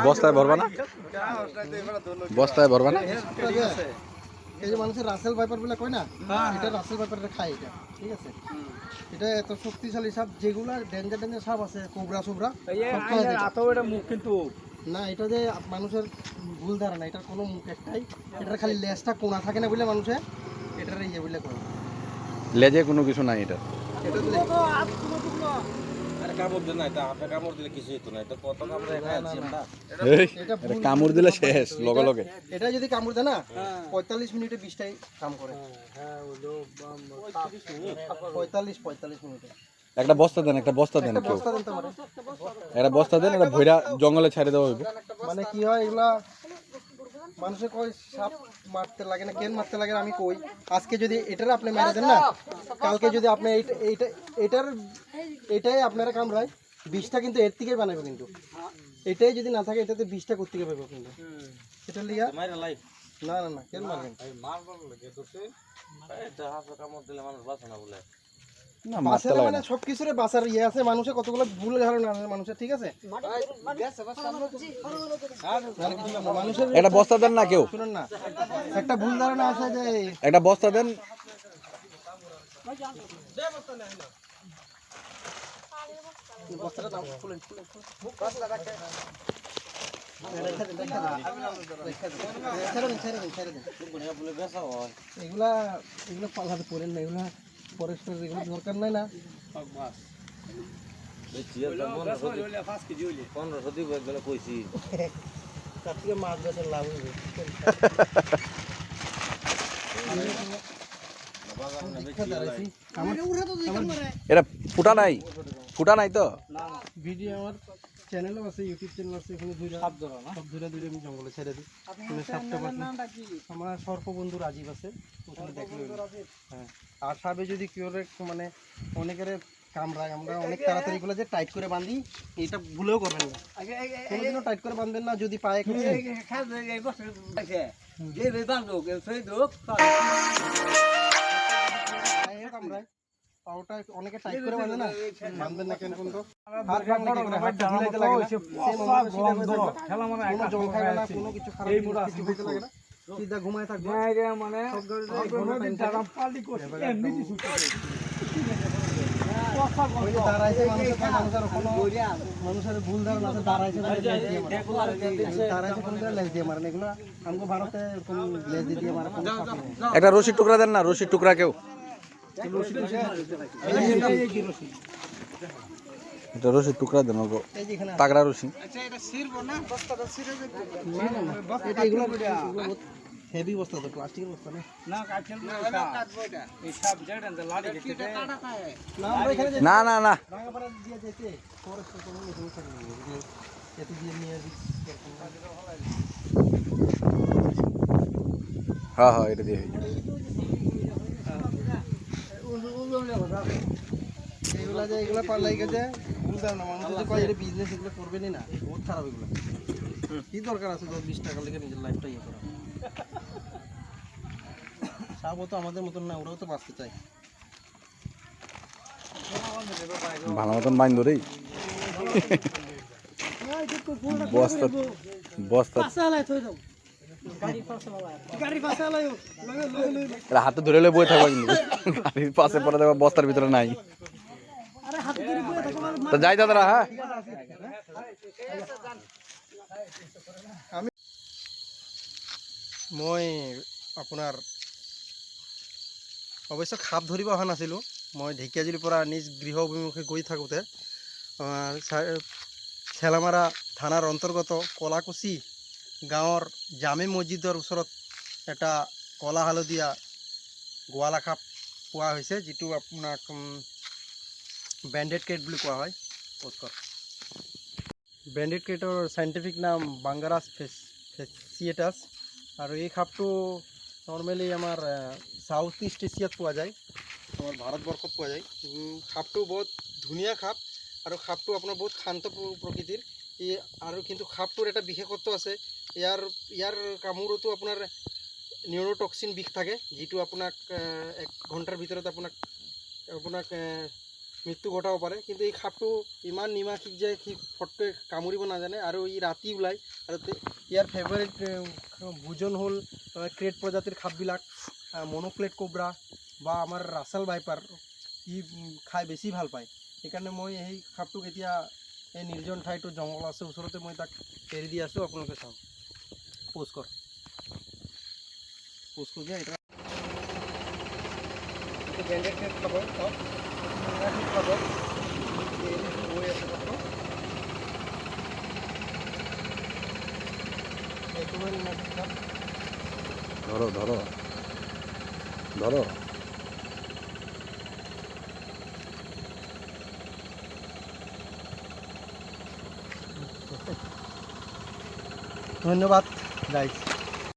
বস্তায় ভরবা না, বস্তায় ভরবা না। এই যে মানুষের রাসেল ভাইপার বলে কয় না, এটা রাসেল ভাইপারটা খায় এটা, ঠিক আছে। এটা এত শক্তিশালী সাপ, যেগুলা ডেঞ্জার ডেঞ্জার সাপ আছে, কোবরা সোবরা মুখ কিন্তু না, এটা যে মানুষের ভুল ধারণা, এটার কোনো মুখ একটাই, এটার খালি লেজটা কোনা থাকে না বলে মানুষের এটার ইয়ে বলে করে, লেজে কোনো কিছু নাই এটা। কামড় দিলে শেষ লগে লগে। এটা যদি কামড় দেয় না 45 মিনিটে 20টাই কাম করে। 45 মিনিটে। একটা বস্তা দেন, একটা বস্তা দেন, কেউ একটা বস্তা দেন, এটা ভইরা জঙ্গলে ছেড়ে দেওয়া হইব। মানে কি হয় এগুলা মানুষে কই সাপ মারতে লাগে না, কেন মারতে লাগে না আমি কই, আজকে যদি এটার আপনি মেরে দেন না, কালকে যদি আপনি এটাই আপনারা কামড়ায় 20টা কিন্তু এর থেকেই বানাবে, কিন্তু এটাই যদি না থাকে এটাতে 20টা করতে পারবে কিন্তু সেটা লিয়া না না না কেন মারবেন না মারতে লাগে না। সবকিছুরে বাঁচার ইয়ে আছে, মানুষের কতগুলো ভুল ধারণা আছে মানুষের, ঠিক আছে। মানুষের একটা বস্তা দেন না কেউ, শুনুন না, একটা ভুল ধারণা আছে যে একটা বস্তা দেন। বস্তাটা দাও, খুলেন এগুলা এগুলো পালাতে পড়েন না, এগুলা পরিষ্কার, এগুলো দরকার নাই না। তার থেকে মাছ বেচার লাভ হবে। এটা ফুটা নাই, ফুটা নাই তো। ভিডিও আমার চ্যানেলও আছে, ইউটিউব চ্যানেল আছে, এখানে সব ধরে আমি জঙ্গলে ছেড়ে দিই। আমার সর্পবন্ধু রাজীব আছে, ওখানে দেখলে হ্যাঁ। আর সাপে যদি কেউ মানে অনেকের কামড়ায়, আমরা অনেক তাড়াতাড়ি গুলো যে টাইট করে বাঁধি, এটা ভুলেও করবেন না, কোনোদিনও টাইট করে বাঁধবেন না। যদি পায়ে কামড়ায়, পাওটা অনেকে টাইট করে বাঁধে না, বাঁধবেন না কেন কিন্তু হাত ভাঙলে কি করে, হাতটা ঝুলাইতে লাগে না, কোনো জল খাবে না, কোনো কিছু খারাপ কিছু খেতে লাগে না, সিধা ঘুমায় থাকবে। মানে মানুষের ভুল ধারণা আছে, দাঁড়াইছে লেজ দিয়ে মারেন, এগুলো আমাকে ভারতে লেজ দিয়ে মারে। একটা রশির টুকরা দেন না, রশির টুকরা কেউ, এটা রশির টুকরা দেন, তাগড়া রশি। হেভি বস্তা তো, প্লাস্টিকের বস্তা না। না না না, হ্যাঁ হ্যাঁ এটা দিয়ে এগুলো পাল্লাই গেছে, বুঝলাম না মানুষ যদি কয় এটা বিজনেস, এগুলো করবেনই না, বহুত খারাপ এগুলো। কি দরকার আছে 10-20 টাকা লেগে নিজের লাইফটা ইয়ে করা? সাপও তো আমাদের মতন না, ওরাও তো বাঁচতে চায়। ভালো মতন বাইন ধরেই বস্তা বস্তা হাতে ধরে বই থাকবা, কিন্তু গাড়ির পাশে পরে দেখবা বস্তার ভিতরে নাই। তো যাই দাদারা, হ্যাঁ মই আপোনাৰ অৱশ্য সাপ ধৰিব অহা নাছিলোঁ, মই ঢেকীয়াজুলিৰ পৰা নিজ গৃহ অভিমুখে গৈ থাকোঁতে ঠেলামাৰা থানাৰ অন্তৰ্গত কলাকুচি গাঁৱৰ জামে মছজিদৰ ওচৰত এটা কলা হালধীয়া গোৱালা সাপ পোৱা হৈছে, যিটো আপোনাক বেণ্ডেড ক্ৰেট বুলি কোৱা হয়। বেণ্ডেড ক্ৰেটৰ চাইণ্টিফিক নাম বাংগাৰাছ ফেচিয়েটাছ, আৰু এই সাপটো নৰ্মেলি আমাৰ সাউথ ইষ্ট এছিয়াত পোৱা যায়, আমাৰ ভাৰতবৰ্ষত পোৱা যায়। সাপটো বহুত ধুনীয়া সাপ, আৰু সাপটো আপোনাৰ বহুত শান্ত প্ৰকৃতিৰ। আৰু কিন্তু সাপটোৰ এটা বিশেষত্ব আছে, ইয়াৰ কামোৰতো আপোনাৰ নিউৰোটক্সিন বিষ থাকে, যিটো আপোনাক 1 ঘণ্টাৰ ভিতৰত আপোনাক মৃত্যু ঘটাব পাৰে। কিন্তু এই সাপটো ইমান নিমাখিক যে সি ফটকৈ কামুৰিব নাজানে আৰু ই ৰাতি ওলায়। আৰু ইয়াৰ ফেভাৰিট ভোজন হ'ল ক্ৰেট প্ৰজাতিৰ সাপবিলাক, মনোক্লেট কোব্ৰা বা আমাৰ ৰাছেল ভাইপাৰ, ই খাই বেছি ভাল পায়। সেইকাৰণে মই সেই সাপটোক এতিয়া এই নিৰ্জন ঠাইটো জংঘল আছে ওচৰতে মই তাক এৰি দি আছোঁ। আপোনালোকে চাওক, পোষ্ট কৰ যে এটা ব্ৰেণ্ডেড নেট খাব, চাওক খাব, গৈ আছে মাত্ৰ। এইটো হ'ল নেট খাপ। ধরো ধরো ধরো। ধন্যবাদ গাইজ।